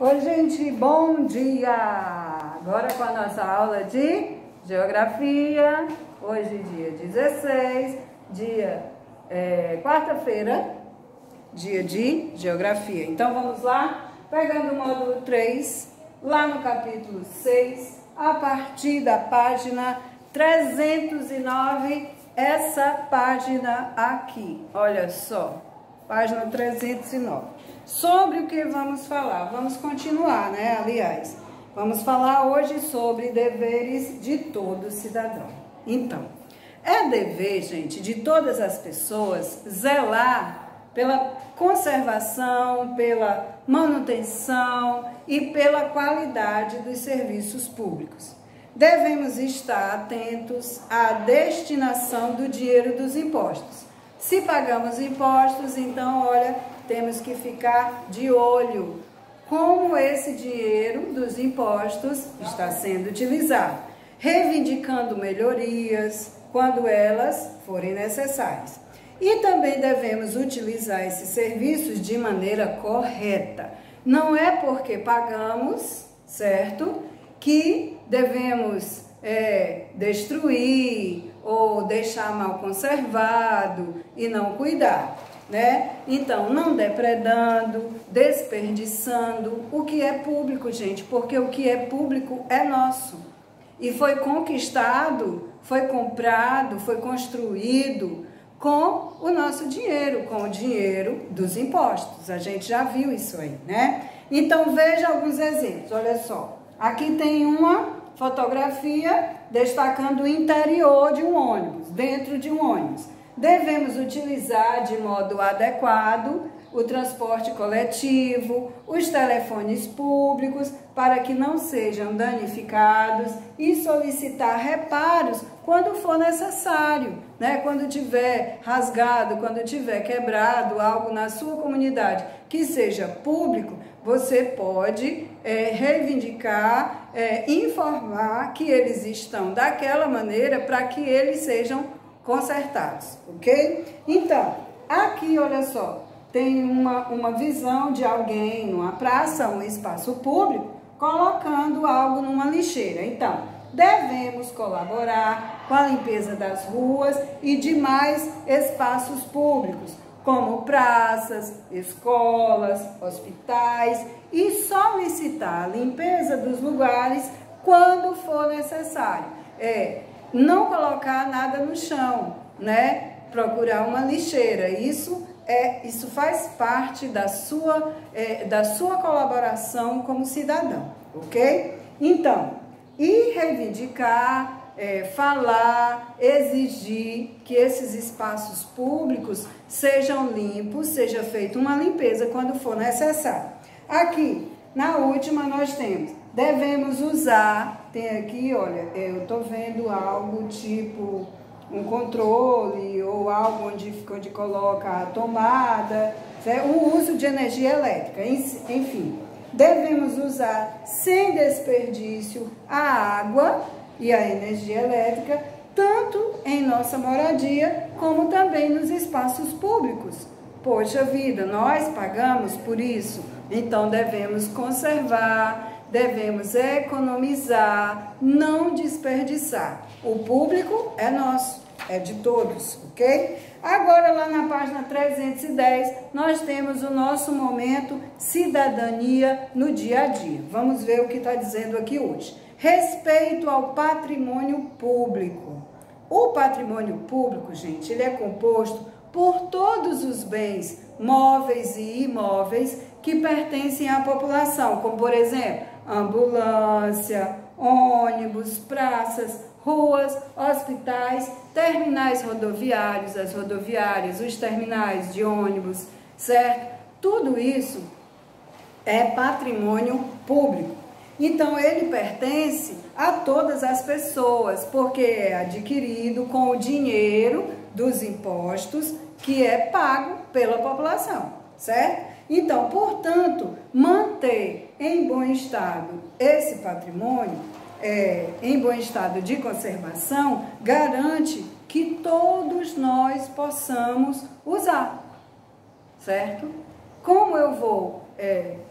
Oi, gente, bom dia! Agora com a nossa aula de Geografia, hoje dia 16, quarta-feira, dia de Geografia. Então vamos lá, pegando o módulo 3, lá no capítulo 6, a partir da página 309, essa página aqui, olha só, página 309. Sobre o que vamos falar? Vamos continuar, né? Aliás, vamos falar hoje sobre deveres de todo cidadão. Então, é dever, gente, de todas as pessoas zelar pela conservação, pela manutenção e pela qualidade dos serviços públicos. Devemos estar atentos à destinação do dinheiro dos impostos. Se pagamos impostos, então, olha, temos que ficar de olho como esse dinheiro dos impostos está sendo utilizado, reivindicando melhorias quando elas forem necessárias. E também devemos utilizar esses serviços de maneira correta. Não é porque pagamos, certo, que devemos destruir ou deixar mal conservado e não cuidar, né? Então, não depredando, desperdiçando o que é público, gente, porque o que é público é nosso. E foi conquistado, foi comprado, foi construído com o nosso dinheiro, com o dinheiro dos impostos. A gente já viu isso aí, né? Então, veja alguns exemplos, olha só. Aqui tem uma fotografia destacando o interior de um ônibus, dentro de um ônibus. Devemos utilizar de modo adequado o transporte coletivo, os telefones públicos, para que não sejam danificados e solicitar reparos quando for necessário, né? Quando tiver rasgado, quando tiver quebrado algo na sua comunidade que seja público, você pode reivindicar, informar que eles estão daquela maneira para que eles sejam consertados, ok? Então, aqui, olha só, tem uma visão de alguém numa praça, um espaço público, colocando algo numa lixeira. Então, devemos colaborar com a limpeza das ruas e demais espaços públicos, como praças, escolas, hospitais, e solicitar a limpeza dos lugares quando for necessário. Não colocar nada no chão, né? Procurar uma lixeira. Isso faz parte da sua colaboração como cidadão, ok? Então, e reivindicar, falar, exigir que esses espaços públicos sejam limpos, seja feita uma limpeza quando for necessário. Aqui, na última, nós temos, devemos usar, tem aqui, olha, eu estou vendo algo tipo um controle ou algo onde coloca a tomada, o uso de energia elétrica, enfim. Devemos usar sem desperdício a água e a energia elétrica, tanto em nossa moradia, como também nos espaços públicos. Poxa vida, nós pagamos por isso, então devemos conservar, devemos economizar, não desperdiçar. O público é nosso, é de todos, ok? Agora, lá na página 310, nós temos o nosso momento cidadania no dia a dia. Vamos ver o que está dizendo aqui hoje. Respeito ao patrimônio público. O patrimônio público, gente, ele é composto por todos os bens móveis e imóveis que pertencem à população, como, por exemplo, ambulância, ônibus, praças, ruas, hospitais, terminais rodoviários, as rodoviárias, os terminais de ônibus, certo? Tudo isso é patrimônio público. Então, ele pertence a todas as pessoas, porque é adquirido com o dinheiro dos impostos que é pago pela população, certo? Então, portanto, manter em bom estado esse patrimônio, em bom estado de conservação, garante que todos nós possamos usar, certo? Como eu vou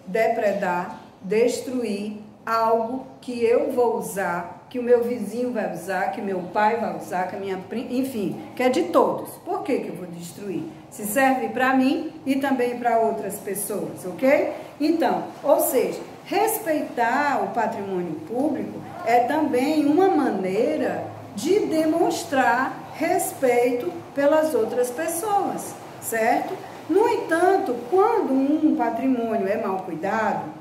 depredar, destruir algo que eu vou usar, que o meu vizinho vai usar, que meu pai vai usar, que a minha prima, enfim, que é de todos. Por que eu vou destruir? Se serve para mim e também para outras pessoas, ok? Então, ou seja, respeitar o patrimônio público é também uma maneira de demonstrar respeito pelas outras pessoas, certo? No entanto, quando um patrimônio é mal cuidado,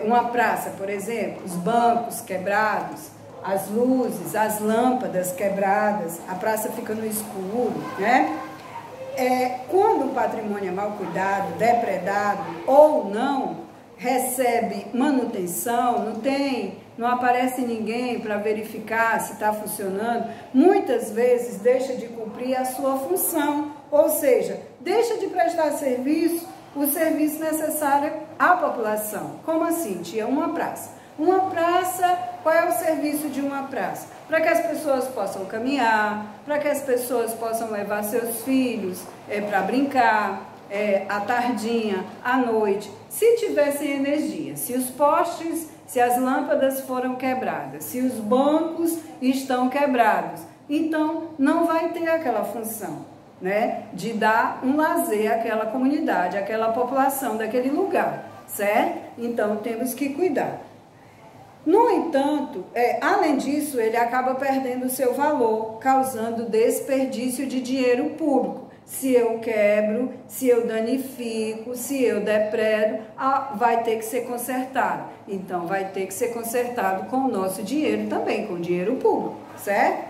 uma praça, por exemplo, os bancos quebrados, as luzes, as lâmpadas quebradas, a praça fica no escuro, né? Quando o patrimônio é mal cuidado, depredado ou não, recebe manutenção, não aparece ninguém para verificar se está funcionando, muitas vezes deixa de cumprir a sua função, ou seja, deixa de prestar o serviço necessário à população. Como assim, tia? Uma praça. Uma praça, qual é o serviço de uma praça? Para que as pessoas possam caminhar, para que as pessoas possam levar seus filhos para brincar, à tardinha, à noite, se tivessem energia, se os postes, se as lâmpadas foram quebradas, se os bancos estão quebrados, então não vai ter aquela função, né, de dar um lazer àquela comunidade, àquela população daquele lugar, certo? Então temos que cuidar. No entanto, além disso, ele acaba perdendo o seu valor, causando desperdício de dinheiro público. Se eu quebro, se eu danifico, se eu depredo, vai ter que ser consertado. Então, vai ter que ser consertado com o nosso dinheiro também, com o dinheiro público, certo?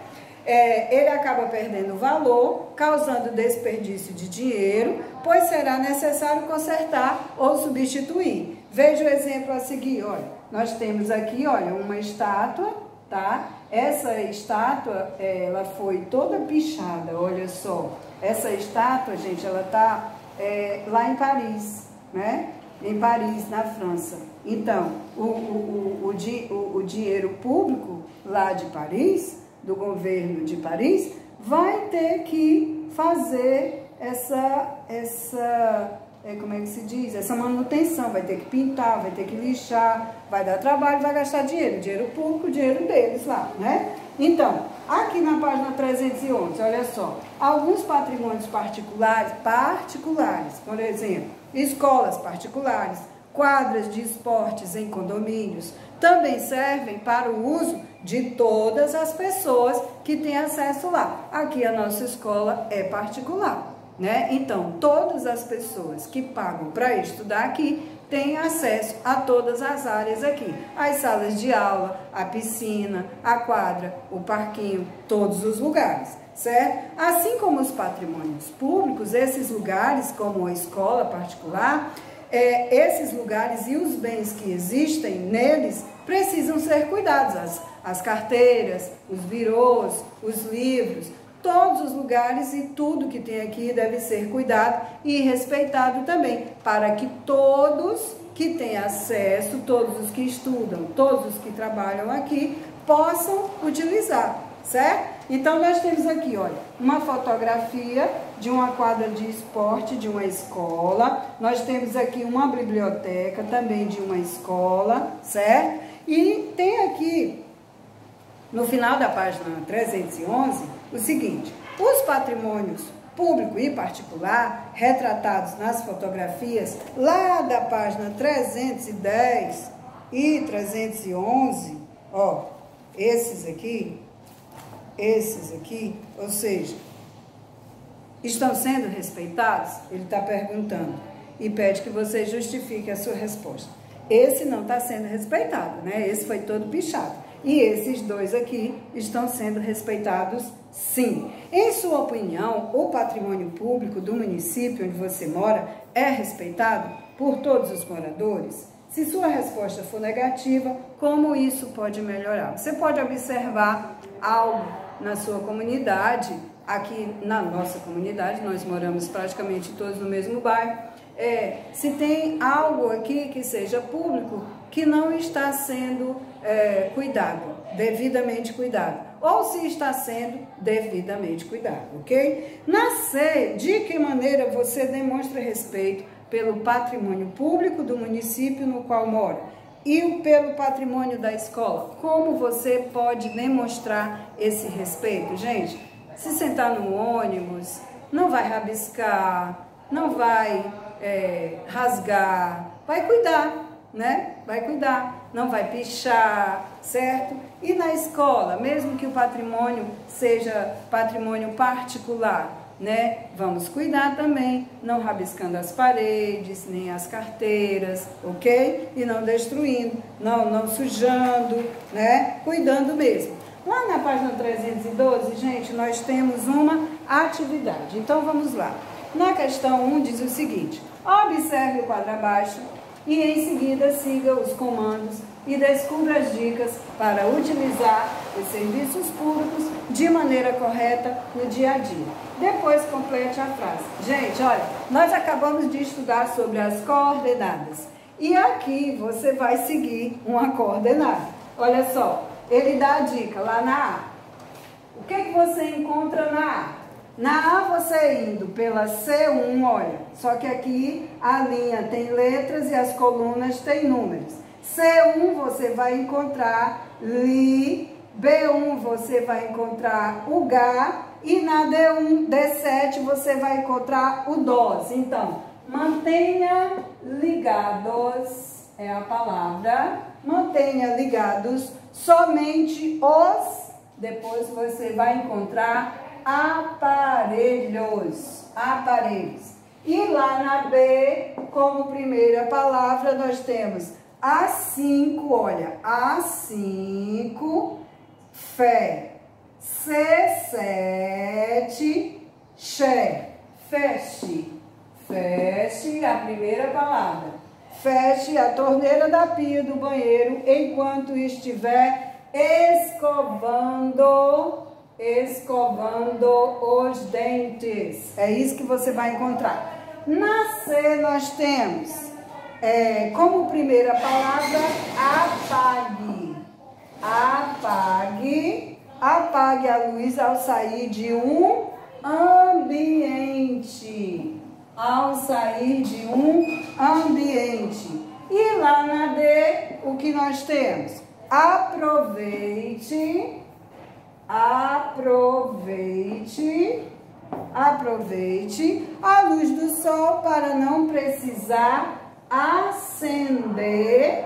Ele acaba perdendo valor, causando desperdício de dinheiro, pois será necessário consertar ou substituir. Veja o exemplo a seguir, olha. Nós temos aqui, olha, uma estátua, tá? Essa estátua, ela foi toda pichada, olha só. Essa estátua, gente, ela tá lá em Paris, né? Em Paris, na França. Então, o dinheiro público lá de Paris, do governo de Paris, vai ter que fazer como é que se diz? Essa manutenção, vai ter que pintar, vai ter que lixar, vai dar trabalho, vai gastar dinheiro público, dinheiro deles lá, né? Então, aqui na página 311, olha só, alguns patrimônios particulares, por exemplo, escolas particulares, quadras de esportes em condomínios, também servem para o uso de todas as pessoas que têm acesso lá. Aqui a nossa escola é particular, né? Então, todas as pessoas que pagam para estudar aqui têm acesso a todas as áreas aqui. As salas de aula, a piscina, a quadra, o parquinho, todos os lugares, certo? Assim como os patrimônios públicos, esses lugares, como a escola particular, esses lugares e os bens que existem neles precisam ser cuidados. As carteiras, os birôs, os livros, todos os lugares e tudo que tem aqui deve ser cuidado e respeitado também, para que todos que têm acesso, todos os que estudam, todos os que trabalham aqui, possam utilizar, certo? Então, nós temos aqui, olha, uma fotografia de uma quadra de esporte de uma escola, nós temos aqui uma biblioteca também de uma escola, certo? E tem aqui, no final da página 311, o seguinte: os patrimônios público e particular retratados nas fotografias lá da página 310 e 311, ó, esses aqui, ou seja, estão sendo respeitados? Ele está perguntando e pede que você justifique a sua resposta. Esse não está sendo respeitado, né? Esse foi todo pichado. E esses dois aqui estão sendo respeitados, sim. Em sua opinião, o patrimônio público do município onde você mora é respeitado por todos os moradores? Se sua resposta for negativa, como isso pode melhorar? Você pode observar algo na sua comunidade. Aqui na nossa comunidade, nós moramos praticamente todos no mesmo bairro. Se tem algo aqui que seja público que não está sendo cuidado, devidamente cuidado, ou se está sendo devidamente cuidado, ok? De que maneira você demonstra respeito pelo patrimônio público do município no qual mora? e pelo patrimônio da escola. Como você pode demonstrar esse respeito? Gente, se sentar no ônibus, não vai rabiscar, não vai rasgar, vai cuidar, né? Vai cuidar, não vai pichar, certo? E na escola, mesmo que o patrimônio seja patrimônio particular, né? Vamos cuidar também, não rabiscando as paredes, nem as carteiras, ok? E não destruindo, não sujando, né? Cuidando mesmo. Lá na página 312, gente, nós temos uma atividade. Então, vamos lá. Na questão 1 diz o seguinte: observe o quadro abaixo e em seguida siga os comandos e descubra as dicas para utilizar os serviços públicos de maneira correta no dia a dia. Depois complete a frase. Gente, olha, nós acabamos de estudar sobre as coordenadas. E aqui você vai seguir uma coordenada. Olha só, ele dá a dica lá na A. O que você encontra na A? Na A você indo pela C1, olha, só que aqui a linha tem letras e as colunas têm números. C1 você vai encontrar Li, B1 você vai encontrar o Gá e na D1, D7 você vai encontrar o DOS. Então, mantenha ligados, é a palavra, mantenha ligados somente os, depois você vai encontrar aparelhos. E lá na B, como primeira palavra, nós temos A5, olha, A5, fé, C7, xé, feche, a primeira palavra. Feche a torneira da pia do banheiro enquanto estiver escovando os dentes. É isso que você vai encontrar. Na C nós temos, como primeira palavra, apague. Apague a luz ao sair de um ambiente. E lá na D, o que nós temos? Aproveite a luz do sol para não precisar acender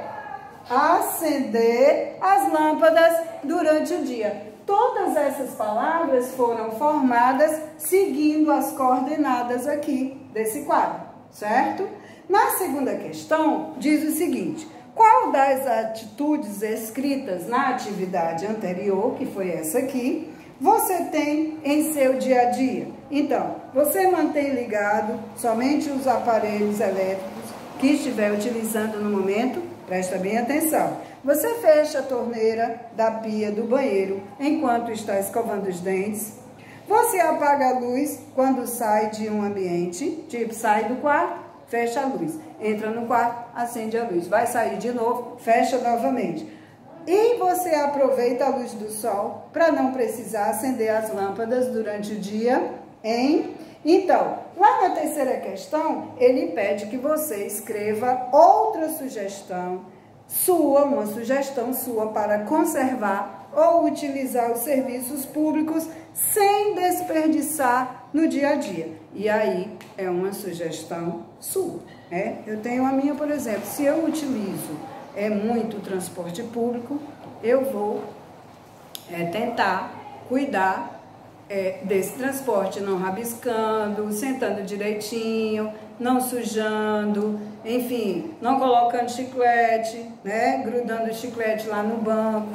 as lâmpadas durante o dia. Todas essas palavras foram formadas seguindo as coordenadas aqui desse quadro, certo? Na segunda questão, diz o seguinte: qual das atitudes escritas na atividade anterior, que foi essa aqui, você tem em seu dia a dia? Então, você mantém ligado somente os aparelhos elétricos que estiver utilizando no momento, presta bem atenção. Você fecha a torneira da pia do banheiro enquanto está escovando os dentes. Você apaga a luz quando sai de um ambiente, tipo sai do quarto, fecha a luz. Entra no quarto, acende a luz. Vai sair de novo, fecha novamente. E você aproveita a luz do sol para não precisar acender as lâmpadas durante o dia, hein? Então, lá na terceira questão, ele pede que você escreva outra sugestão sua, uma sugestão sua para conservar ou utilizar os serviços públicos sem desperdiçar no dia a dia. E aí é uma sugestão sua, né? Eu tenho a minha, por exemplo, se eu utilizo muito o transporte público, eu vou tentar cuidar desse transporte, não rabiscando, sentando direitinho, não sujando, enfim, não colocando chiclete, né, grudando o chiclete lá no banco,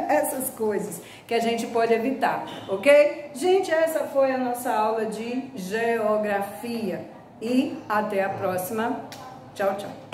essas coisas que a gente pode evitar, ok? Gente, essa foi a nossa aula de geografia e até a próxima. Tchau, tchau.